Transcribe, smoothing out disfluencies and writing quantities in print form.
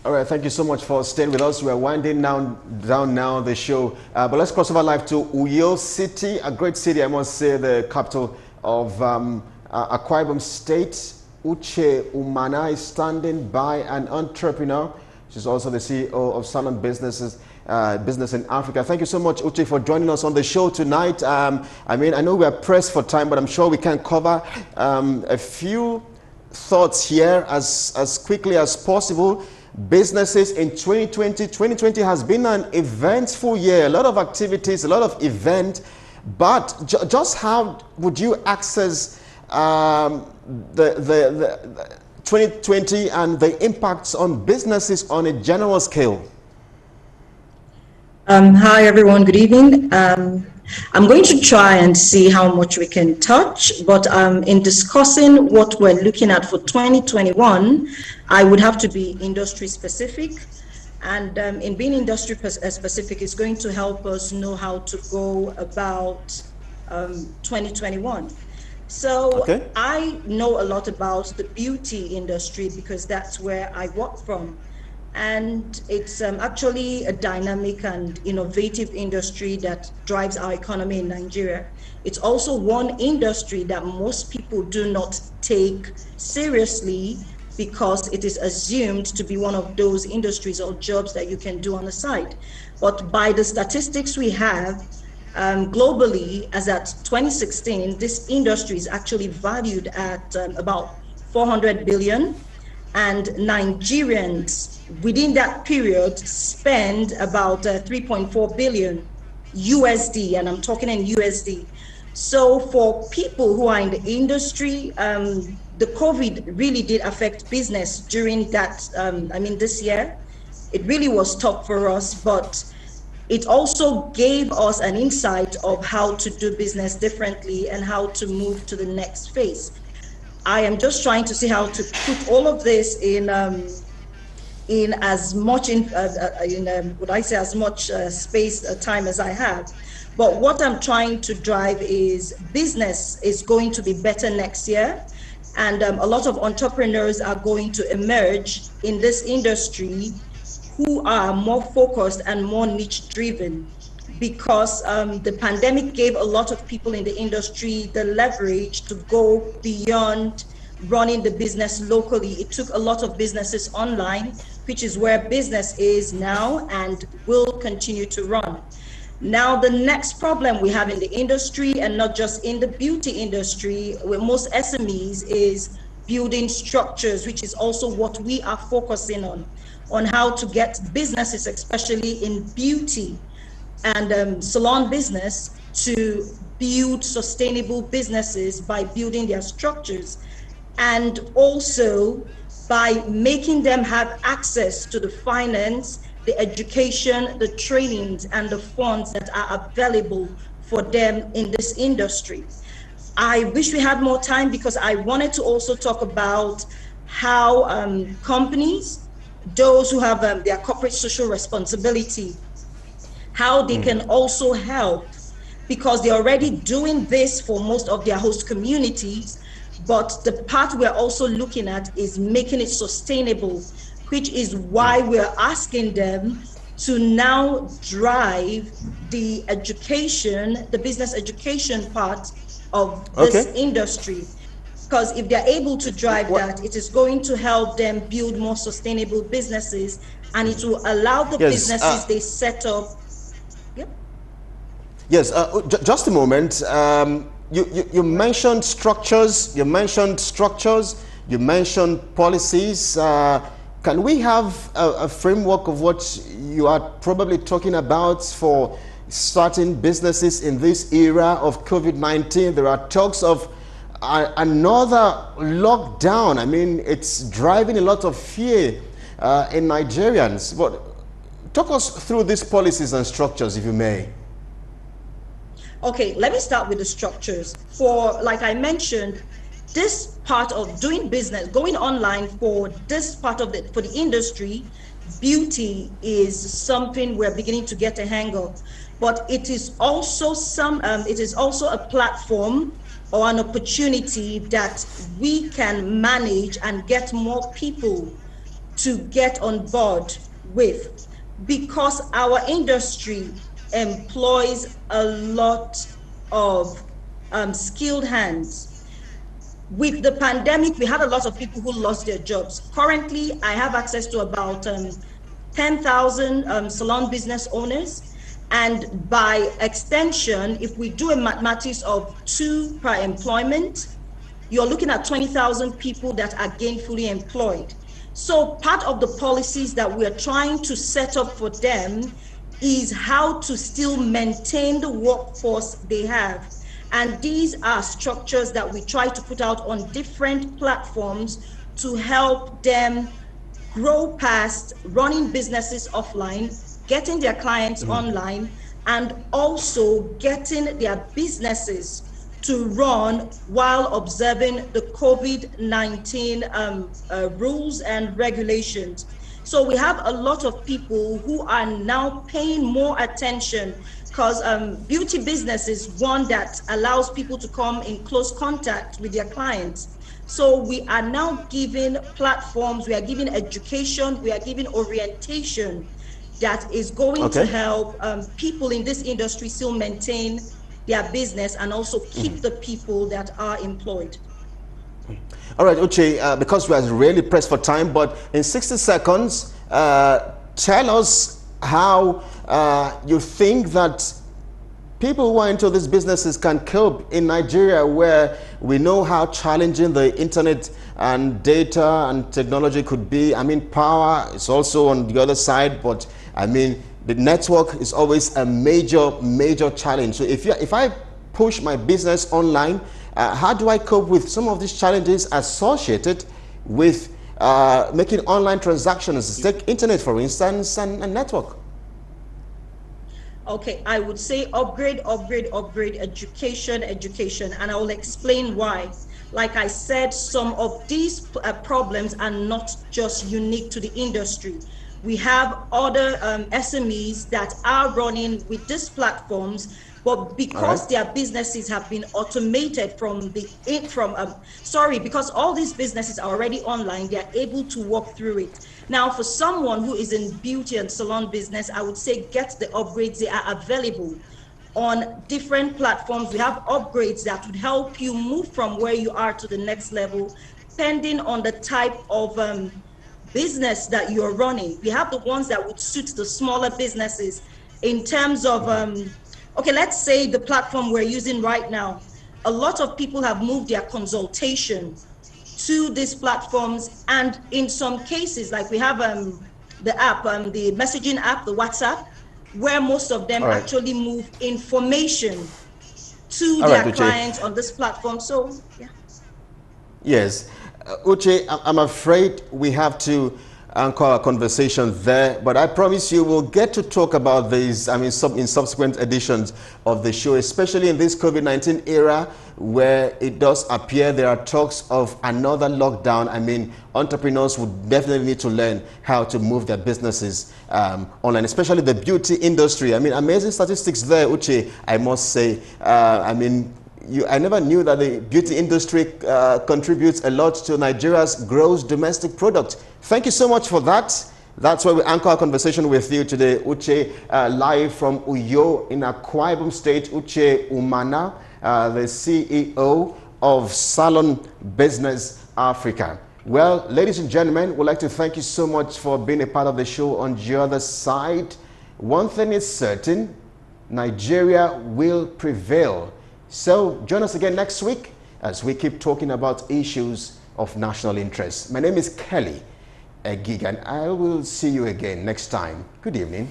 All right, thank you so much for staying with us. We are winding down now the show, but let's cross over live to Uyo City, a great city, I must say, the capital of Akwa Ibom State. Uche Umana is standing by, an entrepreneur. She's also the CEO of Salon Business in Africa. Thank you so much, Uche, for joining us on the show tonight. I know we are pressed for time, but I'm sure we can cover a few thoughts here as quickly as possible. Businesses in 2020. 2020 has been an eventful year, a lot of activities, a lot of events, but just how would you access the 2020 and the impacts on businesses on a general scale? Hi everyone, good evening. I'm going to try and see how much we can touch, but in discussing what we're looking at for 2021, I would have to be industry specific. And in being industry specific is going to help us know how to go about 2021. So okay. I know a lot about the beauty industry because that's where I work from. And it's actually a dynamic and innovative industry that drives our economy in Nigeria. It's also one industry that most people do not take seriously because it is assumed to be one of those industries or jobs that you can do on the side. But by the statistics we have, globally, as at 2016, this industry is actually valued at about 400 billion, and Nigerians within that period spend about 3.4 billion USD, and I'm talking in USD. So for people who are in the industry, the COVID really did affect business during that, this year. It really was tough for us, but it also gave us an insight of how to do business differently and how to move to the next phase. I am just trying to see how to put all of this in as much as much space time as I have. But what I'm trying to drive is business is going to be better next year, and a lot of entrepreneurs are going to emerge in this industry who are more focused and more niche driven, because the pandemic gave a lot of people in the industry the leverage to go beyond running the business locally. It took a lot of businesses online, which is where business is now and will continue to run. Now, the next problem we have in the industry, and not just in the beauty industry, with most SMEs, is building structures, which is also what we are focusing on how to get businesses, especially in beauty and salon business, to build sustainable businesses by building their structures, and also by making them have access to the finance, the education, the trainings, and the funds that are available for them in this industry. I wish we had more time because I wanted to also talk about how companies, those who have their corporate social responsibility, how they can also help, because they're already doing this for most of their host communities. But the part we're also looking at is making it sustainable, which is why we're asking them to now drive the education, the business education part of this industry. Because if they're able to drive that, it is going to help them build more sustainable businesses, and it will allow the businesses they set up. Yes, just a moment. You mentioned structures, you mentioned policies. Can we have a framework of what you are probably talking about for starting businesses in this era of COVID-19? There are talks of another lockdown. I mean, it's driving a lot of fear in Nigerians. But talk us through these policies and structures, if you may. Okay, let me start with the structures. For, like I mentioned, this part of doing business, going online for this part of for the industry, beauty is something we're beginning to get a hang of. But it is also a platform or an opportunity that we can manage and get more people to get on board with, because our industry employs a lot of skilled hands. With the pandemic, we had a lot of people who lost their jobs. Currently, I have access to about 10,000 salon business owners. And by extension, if we do a mathematics of 2 per employment, you're looking at 20,000 people that are gainfully employed. So part of the policies that we're trying to set up for them is how to still maintain the workforce they have. And these are structures that we try to put out on different platforms to help them grow past running businesses offline, getting their clients online, and also getting their businesses to run while observing the COVID-19 rules and regulations. So we have a lot of people who are now paying more attention, because beauty business is one that allows people to come in close contact with their clients. So we are now giving platforms, we are giving education, we are giving orientation that is going to help people in this industry still maintain their business and also keep the people that are employed. All right, Uche, because we are really pressed for time, but in 60 seconds, tell us how you think that people who are into these businesses can cope in Nigeria, where we know how challenging the internet and data and technology could be. I mean, power is also on the other side, but I mean, the network is always a major challenge. So if I push my business online, how do I cope with some of these challenges associated with making online transactions? Take internet, for instance, and network. Okay, I would say upgrade, education, and I will explain why. Like I said, some of these problems are not just unique to the industry. We have other SMEs that are running with these platforms, but because their businesses have been automated because all these businesses are already online, they are able to walk through it. Now, for someone who is in beauty and salon business, I would say get the upgrades. They are available on different platforms. We have upgrades that would help you move from where you are to the next level, depending on the type of business that you're running. We have the ones that would suit the smaller businesses in terms of, okay, let's say the platform we're using right now. A lot of people have moved their consultation to these platforms. And in some cases, like we have the app, the messaging app, the WhatsApp, where most of them actually move information to their clients on this platform. So, yeah. Yes. Uche, I'm afraid we have to anchor our conversation there, but I promise you we'll get to talk about this, I mean, in subsequent editions of the show, especially in this COVID-19 era, where it does appear there are talks of another lockdown. I mean, entrepreneurs would definitely need to learn how to move their businesses online, especially the beauty industry. I mean, amazing statistics there, Uche, I must say. I mean, I never knew that the beauty industry contributes a lot to Nigeria's gross domestic product. Thank you so much for that. That's why we anchor our conversation with you today, Uche, live from Uyo in Akwa Ibom State. Uche Umana, the CEO of Salon Business Africa. Well, ladies and gentlemen, we'd like to thank you so much for being a part of the show on the other side. One thing is certain, Nigeria will prevail. So join us again next week as we keep talking about issues of national interest. My name is Kelly Egig, and I will see you again next time. Good evening.